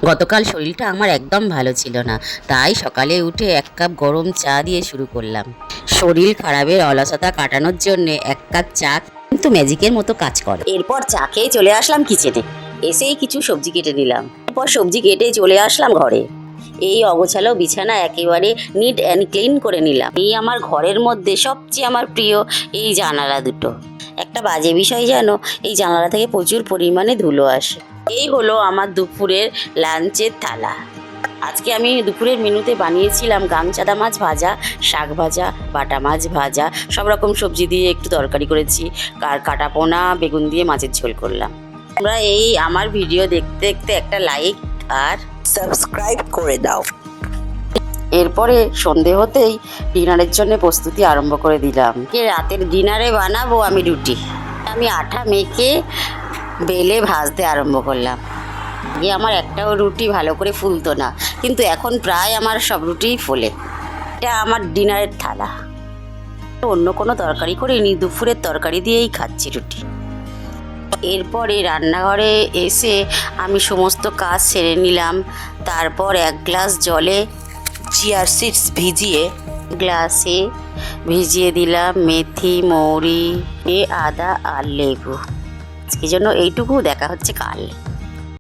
গতকাল শরীরটা আমার একদম ভালো ছিল না, তাই সকালে উঠে 1 কাপ গরম চা দিয়ে শুরু করলাম। শরীর খারাপের অলসতা কাটানোর জন্য 1 কাপ চা কিন্তু ম্যাজিকের মতো কাজ করে। এরপর চা খেয়ে চলে আসলাম কিচেনে, এসেই কিছু সবজি কেটে নিলাম। এরপর সবজি কেটে চলে আসলাম ঘরে। এই অগোছালো বিছানা একেবারে নিট অ্যান্ড ক্লিন করে নিলাম। এই আমার ঘরের মধ্যে সবচেয়ে আমার প্রিয় এই জানালা দুটো। একটা বাজে বিষয় জানো, এই জানালা থেকে প্রচুর পরিমাণে ধুলো আসে। এই হলো আমার দুপুরের লাঞ্চের থালা। আজকে আমি দুপুরের মেনুতে বানিয়েছিলাম গাংচাদা মাছ ভাজা, শাক ভাজা, বাটা মাছ ভাজা, সব রকম সবজি দিয়ে একটু তরকারি করেছি, কাটা পোনা বেগুন দিয়ে মাছের ঝোল করলাম। তোমরা এই আমার ভিডিও দেখতে দেখতে একটা লাইক আর সাবস্ক্রাইব করে দাও। এরপরে সন্ধে হতেই ডিনারের জন্য প্রস্তুতি আরম্ভ করে দিলাম। রাতের ডিনারে বানাবো আমি রুটি। আমি আটা মেখে বেলে ভাজতে আরম্ভ করলাম। আগে আমার একটাও রুটি ভালো করে ফুলতো না, কিন্তু এখন প্রায় আমার সব রুটিই ফোলে। এটা আমার ডিনারের থালা। অন্য কোনো তরকারি করিনি, দুপুরের তরকারি দিয়েই খাচ্ছি রুটি। এরপরে রান্নাঘরে এসে আমি সমস্ত কাজ সেরে নিলাম। তারপর 1 গ্লাস জলে চিয়া সিডস গ্লাসে ভিজিয়ে দিলাম মেথি, মৌরি, আদা আর লেবু। আজকের জন্য এইটুকু, দেখা হচ্ছে কাল।